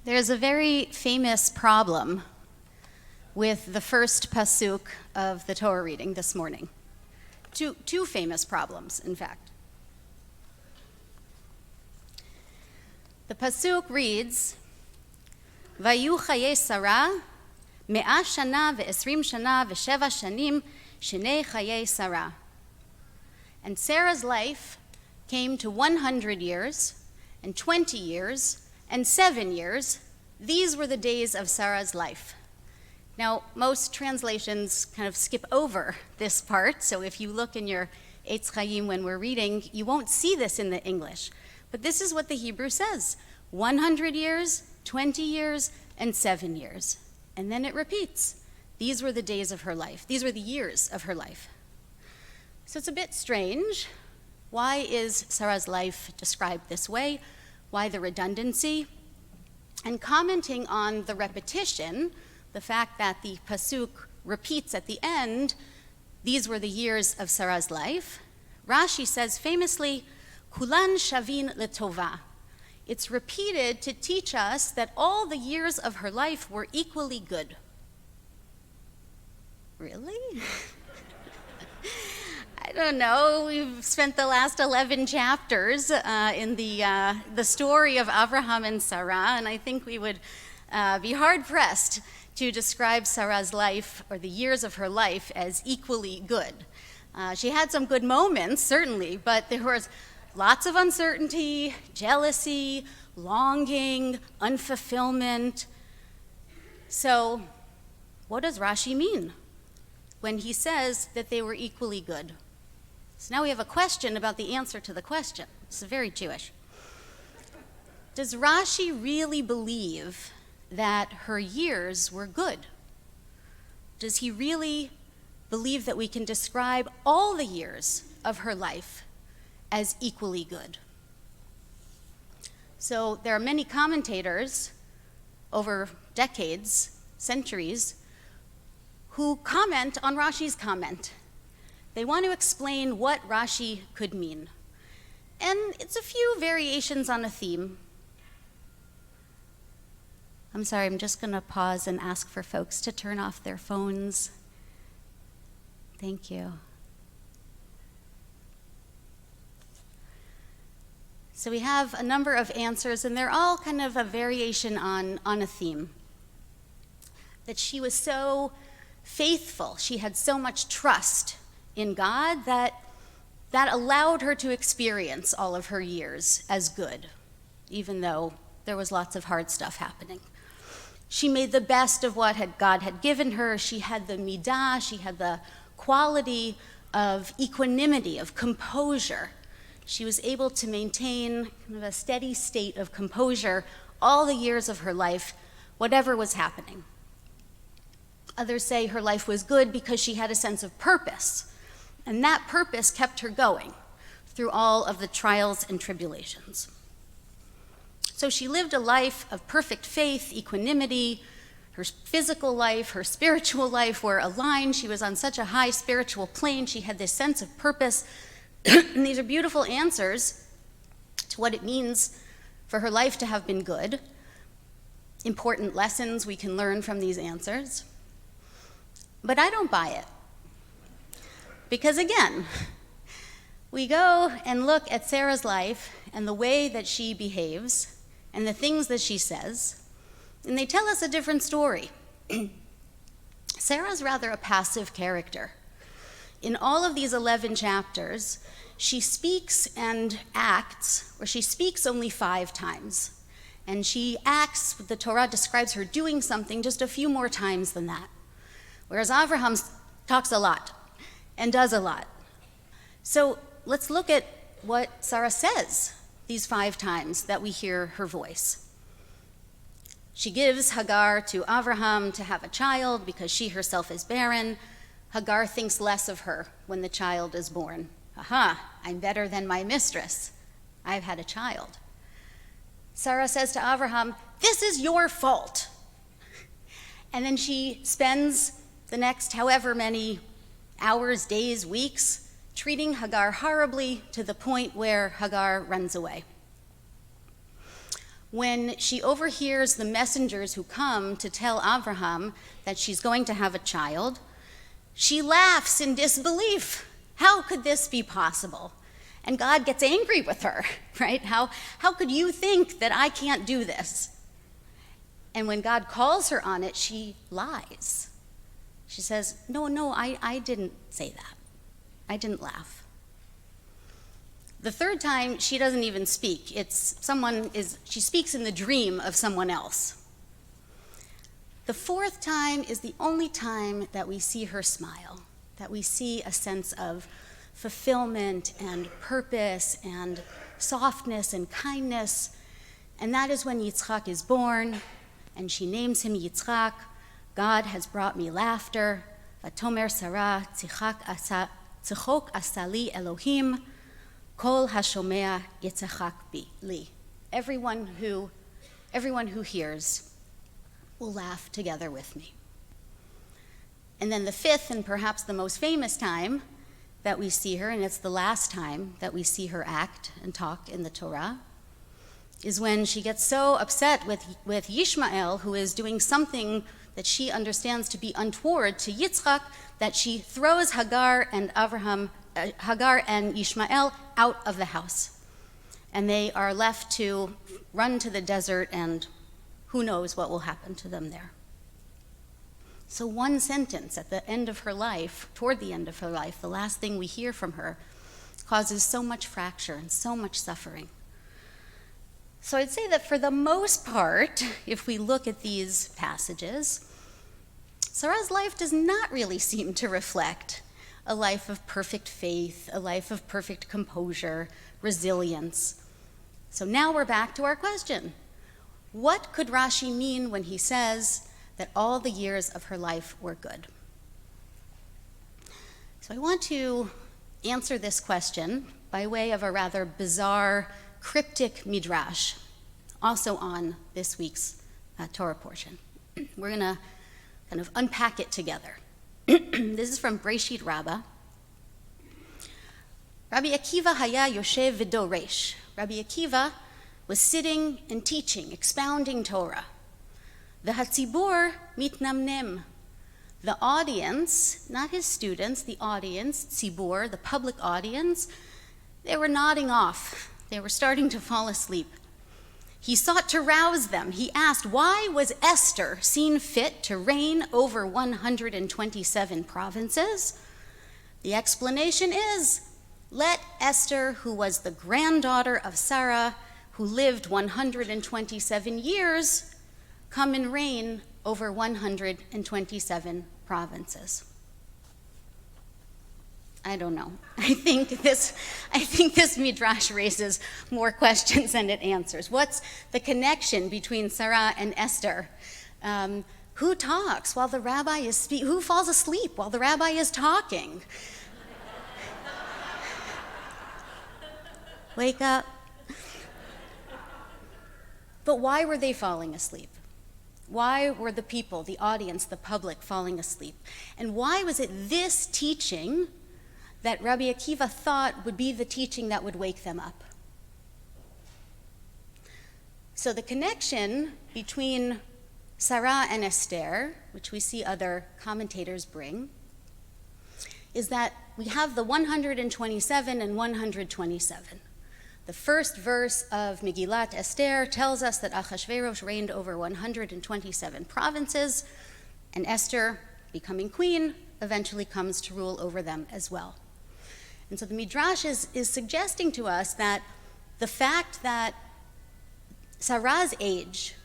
There's a very famous problem with the first pasuk of the Torah reading this morning. Two famous problems, in fact. The pasuk reads, Vayu Hayei Sarah, 100 shana ו20 shana ו7 shanim, shnei Hayei Sarah. And Sarah's life came to 100 years, and 20 years, and 7 years. These were the days of Sarah's life. Now, most translations kind of skip over this part, so if you look in your Eitz Chaim when we're reading, you won't see this in the English. But this is what the Hebrew says: 100 years, 20 years, and 7 years. And then it repeats. These were the days of her life. These were the years of her life. So it's a bit strange. Why is Sarah's life described this way? Why the redundancy? And commenting on the repetition, the fact that the pasuk repeats at the end, these were the years of Sarah's life, Rashi says famously, Kulan shavin letova. It's repeated to teach us that all the years of her life were equally good. Really? I don't know. We've spent the last 11 chapters in the story of Abraham and Sarah, and I think we would be hard-pressed to describe Sarah's life or the years of her life as equally good. She had some good moments, certainly, but there was lots of uncertainty, jealousy, longing, unfulfillment. So what does Rashi mean when he says that they were equally good? So now we have a question about the answer to the question. This is very Jewish. Does Rashi really believe that her years were good? Does he really believe that we can describe all the years of her life as equally good? So there are many commentators over decades, centuries, who comment on Rashi's comment. They want to explain what Rashi could mean. And it's a few variations on a theme. I'm sorry, I'm just going to pause and ask for folks to turn off their phones. Thank you. So we have a number of answers, and they're all kind of a variation on a theme. That she was so faithful, she had so much trust in God that allowed her to experience all of her years as good, even though there was lots of hard stuff happening. She made the best of what God had given her. She had the midah, she had the quality of equanimity, of composure. She was able to maintain kind of a steady state of composure all the years of her life, whatever was happening. Others say her life was good because she had a sense of purpose, and that purpose kept her going through all of the trials and tribulations. So she lived a life of perfect faith, equanimity. Her physical life, her spiritual life were aligned. She was on such a high spiritual plane. She had this sense of purpose. And these are beautiful answers to what it means for her life to have been good. Important lessons we can learn from these answers. But I don't buy it. Because again, we go and look at Sarah's life and the way that she behaves and the things that she says, and they tell us a different story. Sarah's rather a passive character. In all of these 11 chapters, she speaks and acts, or she speaks only 5 times. And she acts, the Torah describes her doing something just a few more times than that. Whereas Abraham talks a lot and does a lot. So let's look at what Sarah says these 5 times that we hear her voice. She gives Hagar to Abraham to have a child because she herself is barren. Hagar thinks less of her when the child is born. Aha, I'm better than my mistress. I've had a child. Sarah says to Abraham, this is your fault. And then she spends the next however many hours, days, weeks, treating Hagar horribly to the point where Hagar runs away. when she overhears the messengers who come to tell Abraham that she's going to have a child, she laughs in disbelief. How could this be possible? And God gets angry with her, right? How could you think that I can't do this? And when God calls her on it, she lies. She says, no, I didn't say that. I didn't laugh. The third time, she doesn't even speak. She speaks in the dream of someone else. The fourth time is the only time that we see her smile, that we see a sense of fulfillment and purpose and softness and kindness. And that is when Yitzchak is born, and she names him Yitzchak. God has brought me laughter. Vatomer Sarah tzachok asali Elohim. Kol hashomea yitzchak li. Everyone who hears will laugh together with me. And then the fifth and perhaps the most famous time that we see her, and it's the last time that we see her act and talk in the Torah, is when she gets so upset with Yishmael, who is doing something that she understands to be untoward to Yitzchak, that she throws Hagar and Yishmael out of the house. And they are left to run to the desert, and who knows what will happen to them there. So one sentence at the end of her life, toward the end of her life, the last thing we hear from her, causes so much fracture and so much suffering. So I'd say that for the most part, if we look at these passages, Sarah's life does not really seem to reflect a life of perfect faith, a life of perfect composure, resilience. So now we're back to our question. What could Rashi mean when he says that all the years of her life were good? So I want to answer this question by way of a rather bizarre, cryptic midrash, also on this week's Torah portion. We're going to kind of unpack it together. This is from Breshit Rabbah. Rabbi Akiva Hayei yoshev v'doresh. Rabbi Akiva was sitting and teaching, expounding Torah. V'hatzibur mitnamnem. The audience, not his students, the audience, tzibur, the public audience, they were nodding off. They were starting to fall asleep. He sought to rouse them. He asked, why was Esther seen fit to reign over 127 provinces? The explanation is, let Esther, who was the granddaughter of Sarah, who lived 127 years, come and reign over 127 provinces. I don't know. I think this midrash raises more questions than it answers. What's the connection between Sarah and Esther? Who talks while the rabbi is speaking? Who falls asleep while the rabbi is talking? Wake up. But why were they falling asleep? Why were the people, the audience, the public falling asleep? And why was it this teaching that Rabbi Akiva thought would be the teaching that would wake them up? So the connection between Sarah and Esther, which we see other commentators bring, is that we have the 127 and 127. The first verse of Megillat Esther tells us that Achashverosh reigned over 127 provinces, and Esther, becoming queen, eventually comes to rule over them as well. And so the Midrash is suggesting to us that the fact that Sarah's age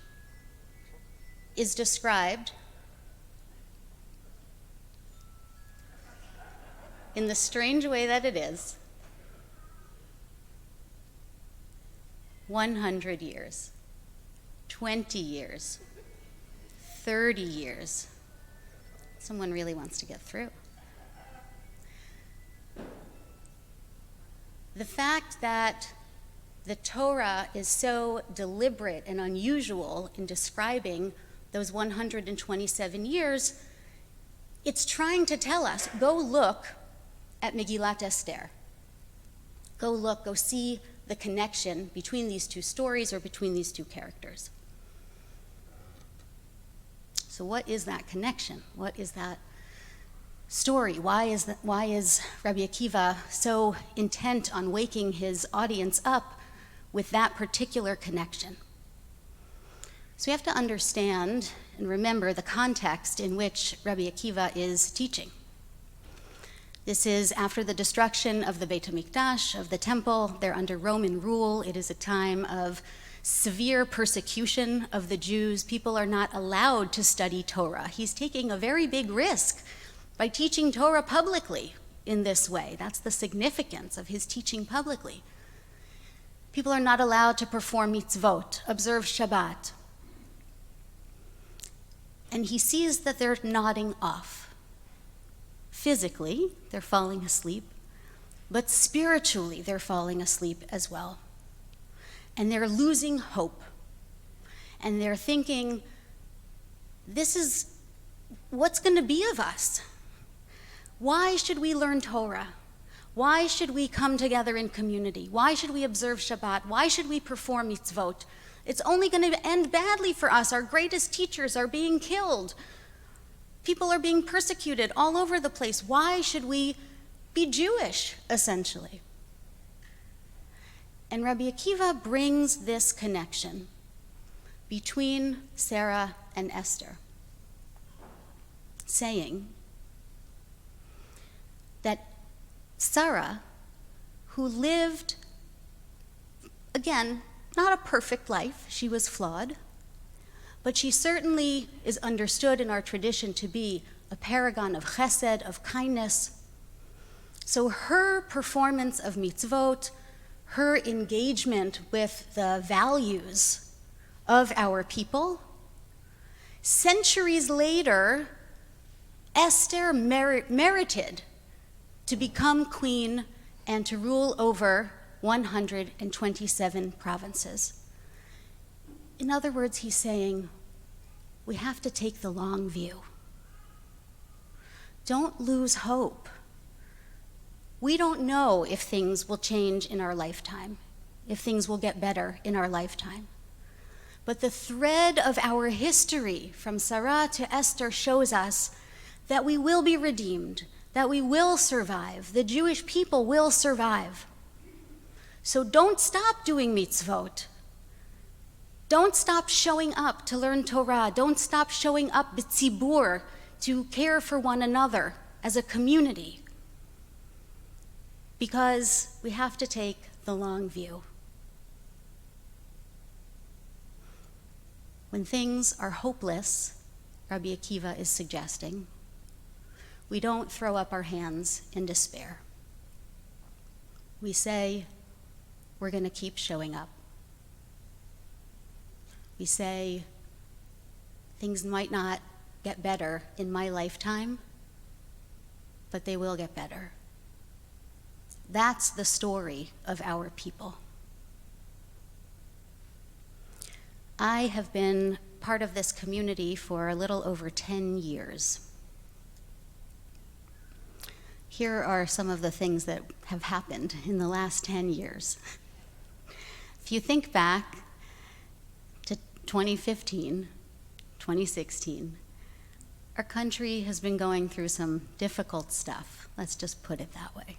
is described in the strange way that it is, 100 years, 20 years, 30 years. Someone really wants to get through. The fact that the Torah is so deliberate and unusual in describing those 127 years, it's trying to tell us, go look at Megillat Esther. Go see the connection between these two stories or between these two characters. So what is that connection? What is that story? Why is Rabbi Akiva so intent on waking his audience up with that particular connection? So we have to understand and remember the context in which Rabbi Akiva is teaching. This is after the destruction of the Beit HaMikdash, of the temple. They're under Roman rule. It is a time of severe persecution of the Jews. People are not allowed to study Torah. He's taking a very big risk by teaching Torah publicly in this way. That's the significance of his teaching publicly. People are not allowed to perform mitzvot, observe Shabbat. And he sees that they're nodding off. Physically, they're falling asleep, but spiritually, they're falling asleep as well. And they're losing hope. And they're thinking, this is what's going to be of us. Why should we learn Torah? Why should we come together in community? Why should we observe Shabbat? Why should we perform mitzvot? It's only going to end badly for us. Our greatest teachers are being killed. People are being persecuted all over the place. Why should we be Jewish, essentially? And Rabbi Akiva brings this connection between Sarah and Esther, saying that Sarah, who lived, again, not a perfect life, she was flawed, but she certainly is understood in our tradition to be a paragon of chesed, of kindness. So her performance of mitzvot, her engagement with the values of our people, centuries later, Esther merited to become queen and to rule over 127 provinces. In other words, he's saying, we have to take the long view. Don't lose hope. We don't know if things will change in our lifetime, if things will get better in our lifetime. But the thread of our history from Sarah to Esther shows us that we will be redeemed, that we will survive, the Jewish people will survive. So don't stop doing mitzvot. Don't stop showing up to learn Torah. Don't stop showing up b'tzibur to care for one another as a community. Because we have to take the long view. When things are hopeless, Rabbi Akiva is suggesting, we don't throw up our hands in despair. We say, we're going to keep showing up. We say, things might not get better in my lifetime, but they will get better. That's the story of our people. I have been part of this community for a little over 10 years. Here are some of the things that have happened in the last 10 years. If you think back to 2015, 2016, our country has been going through some difficult stuff. Let's just put it that way.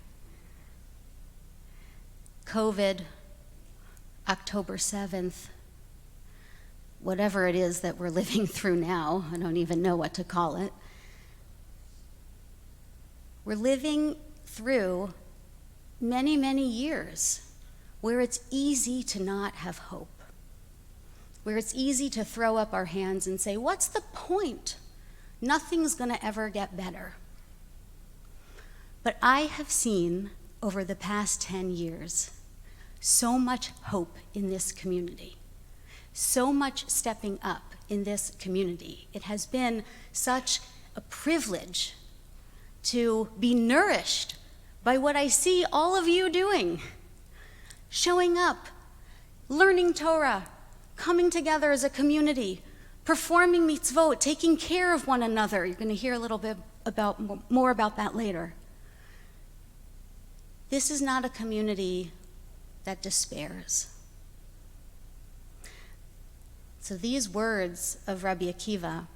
COVID, October 7th, whatever it is that we're living through now, I don't even know what to call it. We're living through many, many years where it's easy to not have hope, where it's easy to throw up our hands and say, what's the point? Nothing's going to ever get better. But I have seen over the past 10 years so much hope in this community, so much stepping up in this community. It has been such a privilege to be nourished by what I see all of you doing, showing up, learning Torah, coming together as a community, performing mitzvot, taking care of one another. You're going to hear a little bit more about that later. This is not a community that despairs. So these words of Rabbi Akiva,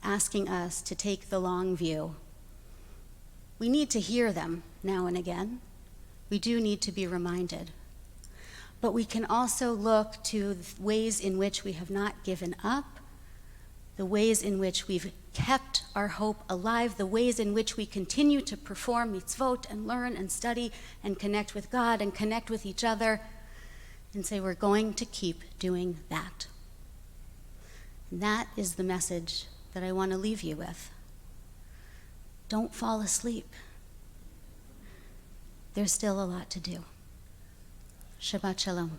asking us to take the long view, we need to hear them now and again. We do need to be reminded. But we can also look to the ways in which we have not given up, the ways in which we've kept our hope alive, the ways in which we continue to perform mitzvot and learn and study and connect with God and connect with each other, and say we're going to keep doing that. And that is the message that I want to leave you with. Don't fall asleep. There's still a lot to do. Shabbat Shalom.